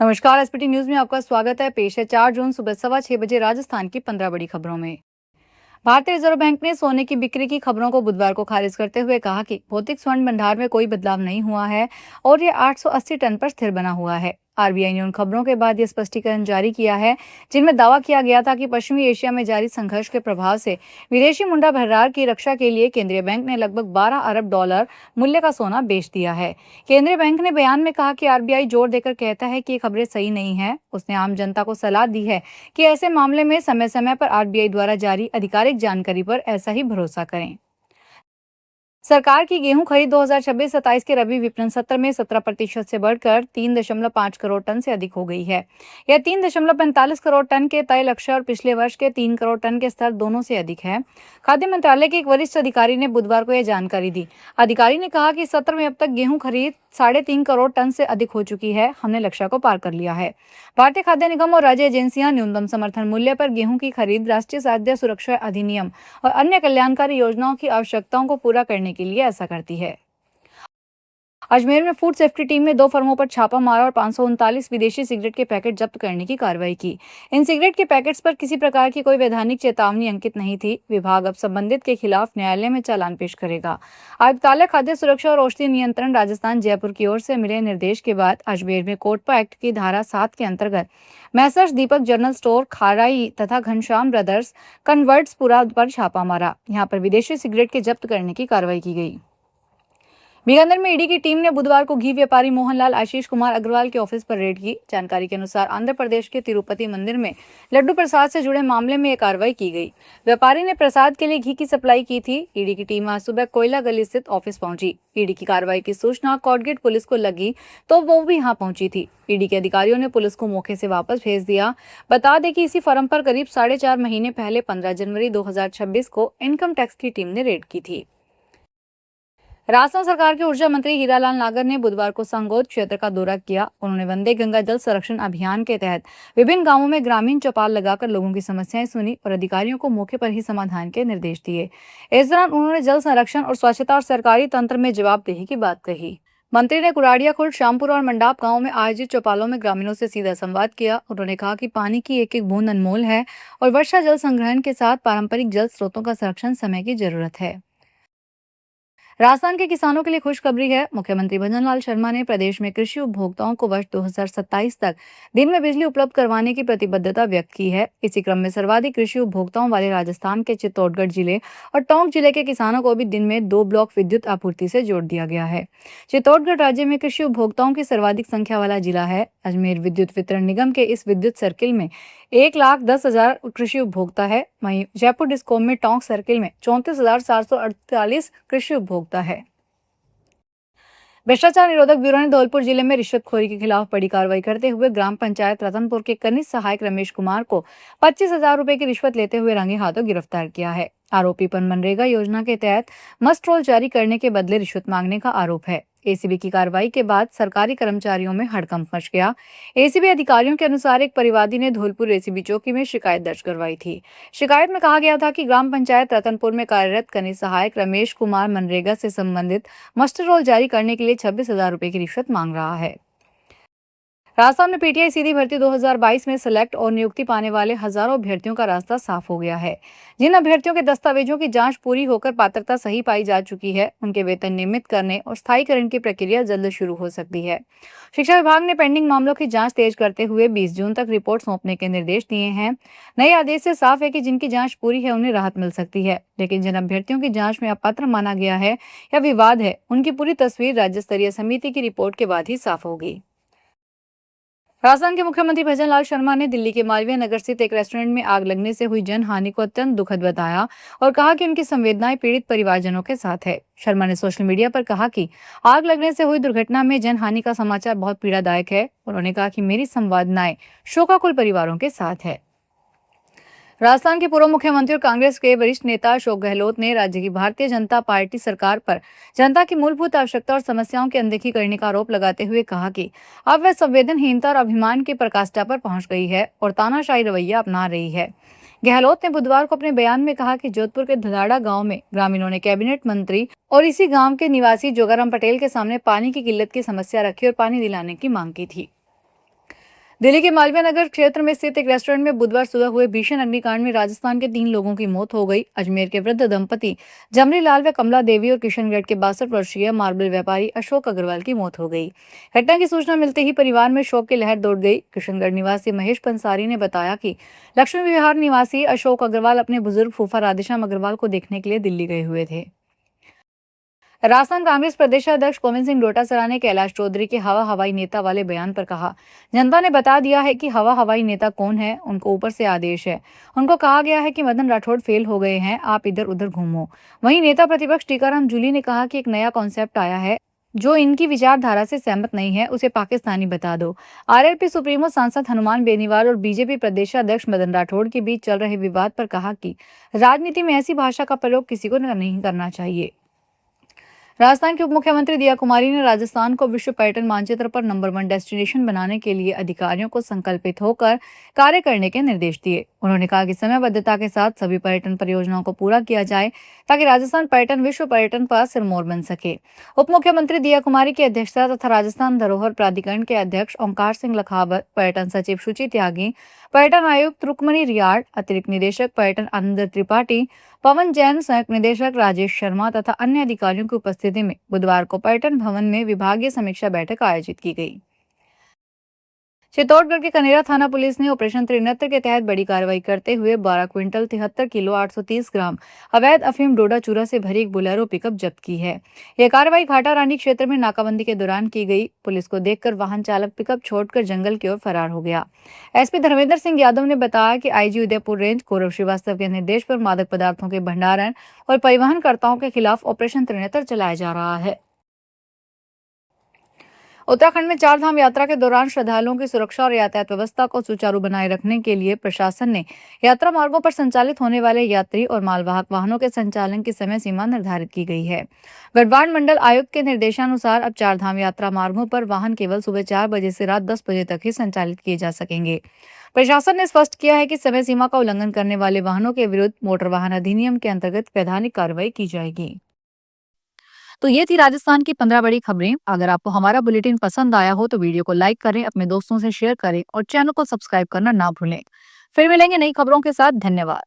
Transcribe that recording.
नमस्कार। SPT news में आपका स्वागत है। पेश है 4 जून सुबह 6:15 राजस्थान की 15 बड़ी खबरों में। भारतीय रिजर्व बैंक ने सोने की बिक्री की खबरों को बुधवार को खारिज करते हुए कहा कि भौतिक स्वर्ण भंडार में कोई बदलाव नहीं हुआ है और ये 880 टन पर स्थिर बना हुआ है। आरबीआई ने उन खबरों के बाद ये स्पष्टीकरण जारी किया है जिनमें दावा किया गया था कि पश्चिमी एशिया में जारी संघर्ष के प्रभाव से विदेशी मुद्रा भंडार की रक्षा के लिए केंद्रीय बैंक ने लगभग 12 अरब डॉलर मूल्य का सोना बेच दिया है। केंद्रीय बैंक ने बयान में कहा कि आरबीआई जोर देकर कहता है कि ये खबरें सही नहीं है। उसने आम जनता को सलाह दी है कि ऐसे मामले में समय समय पर आरबीआई द्वारा जारी आधिकारिक जानकारी पर ऐसा ही भरोसा करें। सरकार की गेहूं खरीद 2026-27 के रबी विपणन सत्र में 17% से बढ़कर 3.5 करोड़ टन से अधिक हो गई है। यह 3.45 करोड़ टन के तय लक्ष्य और पिछले वर्ष के 3 करोड़ टन के स्तर दोनों से अधिक है। खाद्य मंत्रालय के एक वरिष्ठ अधिकारी ने बुधवार को यह जानकारी दी। अधिकारी ने कहा कि सत्र में अब तक गेहूं खरीद 3.5 करोड़ टन से अधिक हो चुकी है। हमने लक्ष्य को पार कर लिया है। भारतीय खाद्य निगम और राज्य एजेंसियां न्यूनतम समर्थन मूल्य पर गेहूं की खरीद राष्ट्रीय खाद्य सुरक्षा अधिनियम और अन्य कल्याणकारी योजनाओं की आवश्यकताओं को पूरा करने के लिए ऐसा करती है। अजमेर में फूड सेफ्टी टीम ने 2 फर्मों पर छापा मारा और 539 विदेशी सिगरेट के पैकेट जब्त करने की कार्रवाई की। इन सिगरेट के पैकेट्स पर किसी प्रकार की कोई वैधानिक चेतावनी अंकित नहीं थी। विभाग अब संबंधित के खिलाफ न्यायालय में चालान पेश करेगा। आयुक्तालय खाद्य सुरक्षा और औषधि नियंत्रण राजस्थान जयपुर की ओर से मिले निर्देश के बाद अजमेर में कोटपा एक्ट की धारा 7 के अंतर्गत मैसर्स दीपक जनरल स्टोर, खाराई तथा घनश्याम ब्रदर्स कन्वर्ट्सपुरा पर छापा मारा। यहाँ पर विदेशी सिगरेट के जब्त करने की कार्रवाई की गई। बीकानेर में ईडी की टीम ने बुधवार को घी व्यापारी मोहनलाल आशीष कुमार अग्रवाल के ऑफिस पर रेड की। जानकारी के अनुसार आंध्र प्रदेश के तिरुपति मंदिर में लड्डू प्रसाद से जुड़े मामले में यह कार्रवाई की गई। व्यापारी ने प्रसाद के लिए घी की सप्लाई की थी। ईडी की टीम आज सुबह कोयला गली स्थित ऑफिस पहुंची। ईडी की कार्रवाई की सूचना कॉटगेट पुलिस को लगी तो वो भी यहां पहुंची थी। ईडी के अधिकारियों ने पुलिस को मौके से वापस भेज दिया। बता दें कि इसी फर्म पर करीब 4.5 महीने पहले 15 जनवरी 2026 को इनकम टैक्स की टीम ने रेड की थी। राजस्थान सरकार के ऊर्जा मंत्री हीरालाल नागर ने बुधवार को संगोद क्षेत्र का दौरा किया। उन्होंने वंदे गंगा जल संरक्षण अभियान के तहत विभिन्न गांवों में ग्रामीण चौपाल लगाकर लोगों की समस्याएं सुनी और अधिकारियों को मौके पर ही समाधान के निर्देश दिए। इस दौरान उन्होंने जल संरक्षण और स्वच्छता और सरकारी तंत्र में जवाबदेही की बात कही। मंत्री ने कुराड़िया खुर्द, श्यामपुरा और मंडाप गांव में आयोजित चौपालों में ग्रामीणों से सीधा संवाद किया। उन्होंने कहा कि पानी की एक एक बूंद अनमोल है और वर्षा जल संग्रहण के साथ पारंपरिक जल स्रोतों का संरक्षण समय की जरूरत है। राजस्थान के किसानों के लिए खुशखबरी है। मुख्यमंत्री भजनलाल शर्मा ने प्रदेश में कृषि उपभोक्ताओं को वर्ष 2027 तक दिन में बिजली उपलब्ध करवाने की प्रतिबद्धता व्यक्त की है। इसी क्रम में सर्वाधिक कृषि उपभोक्ताओं वाले राजस्थान के चित्तौड़गढ़ जिले और टोंक जिले के किसानों को भी दिन में 2 ब्लॉक विद्युत आपूर्ति से जोड़ दिया गया है। चित्तौड़गढ़ राज्य में कृषि उपभोक्ताओं की सर्वाधिक संख्या वाला जिला है। अजमेर विद्युत वितरण निगम के इस विद्युत सर्किल में 1,10,000 कृषि उपभोक्ता है। वहीं जयपुर डिस्कॉम में टोंक सर्किल में 34,448 कृषि उपभोक्ता है। भ्रष्टाचार निरोधक ब्यूरो ने धौलपुर जिले में रिश्वतखोरी के खिलाफ बड़ी कार्रवाई करते हुए ग्राम पंचायत रतनपुर के कनिष्ठ सहायक रमेश कुमार को 25,000 रुपए की रिश्वत लेते हुए रंगे हाथों गिरफ्तार किया है। आरोपी पर मनरेगा योजना के तहत मस्ट रोल जारी करने के बदले रिश्वत मांगने का आरोप है। एसीबी की कार्रवाई के बाद सरकारी कर्मचारियों में हड़कंप मच गया। एसीबी अधिकारियों के अनुसार एक परिवादी ने धौलपुर एसीबी चौकी में शिकायत दर्ज करवाई थी। शिकायत में कहा गया था कि ग्राम पंचायत रतनपुर में कार्यरत कनिष्ठ सहायक रमेश कुमार मनरेगा से संबंधित मस्टर रोल जारी करने के लिए 26,000 रुपए की रिश्वत मांग रहा है। राजस्थान में पीटीआई सीधी भर्ती 2022 में सिलेक्ट और नियुक्ति पाने वाले हजारों अभ्यर्थियों का रास्ता साफ हो गया है। जिन अभ्यर्थियों के दस्तावेजों की जांच पूरी होकर पात्रता सही पाई जा चुकी है, उनके वेतन नियमित करने और स्थायीकरण की प्रक्रिया जल्द शुरू हो सकती है। शिक्षा विभाग ने पेंडिंग मामलों की जांच तेज करते हुए 20 जून तक रिपोर्ट सौंपने के निर्देश दिए हैं। नए आदेश से साफ है कि जिनकी जांच पूरी है उन्हें राहत मिल सकती है, लेकिन जिन अभ्यर्थियों की जांच में अपात्र माना गया है या विवाद है, उनकी पूरी तस्वीर राज्य स्तरीय समिति की रिपोर्ट के बाद ही साफ होगी। राजस्थान के मुख्यमंत्री भजनलाल शर्मा ने दिल्ली के मालवीय नगर स्थित एक रेस्टोरेंट में आग लगने से हुई जनहानि को अत्यंत दुखद बताया और कहा कि उनकी संवेदनाएं पीड़ित परिवारजनों के साथ है। शर्मा ने सोशल मीडिया पर कहा कि आग लगने से हुई दुर्घटना में जनहानि का समाचार बहुत पीड़ादायक है। उन्होंने कहा कि मेरी संवेदनाएं शोकाकुल परिवारों के साथ है। राजस्थान के पूर्व मुख्यमंत्री और कांग्रेस के वरिष्ठ नेता अशोक गहलोत ने राज्य की भारतीय जनता पार्टी सरकार पर जनता की मूलभूत आवश्यकता और समस्याओं की अनदेखी करने का आरोप लगाते हुए कहा कि अब वह संवेदनहीनता और अभिमान की पराकाष्ठा पर पहुंच गई है और तानाशाही रवैया अपना रही है। गहलोत ने बुधवार को अपने बयान में कहा कि जोधपुर के धदाड़ा गांव में ग्रामीणों ने कैबिनेट मंत्री और इसी गांव के निवासी जोगाराम पटेल के सामने पानी की किल्लत की समस्या रखी और पानी दिलाने की मांग की थी। दिल्ली के मालवीय नगर क्षेत्र में स्थित एक रेस्टोरेंट में बुधवार सुबह हुए भीषण अग्निकांड में राजस्थान के 3 लोगों की मौत हो गई। अजमेर के वृद्ध दंपति जमरी लाल व कमला देवी और किशनगढ़ के 62 वर्षीय मार्बल व्यापारी अशोक अग्रवाल की मौत हो गई। घटना की सूचना मिलते ही परिवार में शोक की लहर दौड़ गई। किशनगढ़ निवासी महेश पंसारी ने बताया कि लक्ष्मी विहार निवासी अशोक अग्रवाल अपने बुजुर्ग फूफा राधेश्याम अग्रवाल को देखने के लिए दिल्ली गए हुए थे। राजस्थान कांग्रेस प्रदेशाध्यक्ष गोविंद सिंह डोटासरा ने कैलाश चौधरी के हवा हवाई नेता वाले बयान पर कहा, जनता ने बता दिया है कि हवा हवाई नेता कौन है, उनको ऊपर से आदेश है। उनको कहा गया है कि मदन राठौड़ फेल हो गए हैं, आप इधर उधर घूमो। वहीं नेता प्रतिपक्ष टीकाराम जूली ने कहा कि एक नया कॉन्सेप्ट आया है, जो इनकी विचारधारा से सहमत नहीं है उसे पाकिस्तानी बता दो। आरएलपी सुप्रीमो सांसद हनुमान बेनीवाल और बीजेपी प्रदेशाध्यक्ष मदन राठौड़ के बीच चल रहे विवाद पर कहा कि राजनीति में ऐसी भाषा का प्रयोग किसी को नहीं करना चाहिए। राजस्थान की उप मुख्यमंत्री दिया कुमारी ने राजस्थान को विश्व पर्यटन मानचित्र पर नंबर 1 डेस्टिनेशन बनाने के लिए अधिकारियों को संकल्पित होकर कार्य करने के निर्देश दिए। उन्होंने कहा कि समयबद्धता के साथ सभी पर्यटन परियोजनाओं को पूरा किया जाए ताकि राजस्थान पर्यटन विश्व पर्यटन का सिरमौर बन सके। उप मुख्यमंत्री दिया कुमारी की अध्यक्षता तथा राजस्थान धरोहर प्राधिकरण के अध्यक्ष ओंकार सिंह लखावत, पर्यटन सचिव शुचि त्यागी, पर्यटन आयुक्त रुक्मणी रियाड़, अतिरिक्त निदेशक पर्यटन आनंद त्रिपाठी, पवन जैन, संयुक्त निदेशक राजेश शर्मा तथा अन्य अधिकारियों की उपस्थिति में बुधवार को पर्यटन भवन में विभागीय समीक्षा बैठक आयोजित की गई। चित्तौड़गढ़ के कनेरा थाना पुलिस ने ऑपरेशन त्रिनेत्र के तहत बड़ी कार्रवाई करते हुए 12 क्विंटल 73 किलो 830 ग्राम अवैध अफीम डोडा चूरा से भरी एक बोलेरो पिकअप जब्त की है। यह कार्रवाई घाटा रानी क्षेत्र में नाकाबंदी के दौरान की गई। पुलिस को देखकर वाहन चालक पिकअप छोड़कर जंगल की ओर फरार हो गया। एसपी धर्मेंद्र सिंह यादव ने बताया कि आईजी उदयपुर रेंज गौरव श्रीवास्तव के निर्देश पर मादक पदार्थों के भंडारण और परिवहनकर्ताओं के खिलाफ ऑपरेशन त्रिनेत्र चलाया जा रहा है। उत्तराखंड में 4 धाम यात्रा के दौरान श्रद्धालुओं की सुरक्षा और यातायात व्यवस्था को सुचारू बनाए रखने के लिए प्रशासन ने यात्रा मार्गों पर संचालित होने वाले यात्री और मालवाहक वाहनों के संचालन की समय सीमा निर्धारित की गई है। गढ़वाल मंडल आयुक्त के निर्देशानुसार अब 4 धाम यात्रा मार्गों पर वाहन केवल सुबह 4 बजे से रात 10 बजे तक ही संचालित किए जा सकेंगे। प्रशासन ने स्पष्ट किया है कि समय सीमा का उल्लंघन करने वाले वाहनों के विरुद्ध मोटर वाहन अधिनियम के अंतर्गत वैधानिक कार्रवाई की जाएगी। तो ये थी राजस्थान की 15 बड़ी खबरें। अगर आपको हमारा बुलेटिन पसंद आया हो तो वीडियो को लाइक करें, अपने दोस्तों से शेयर करें और चैनल को सब्सक्राइब करना ना भूलें। फिर मिलेंगे नई खबरों के साथ। धन्यवाद।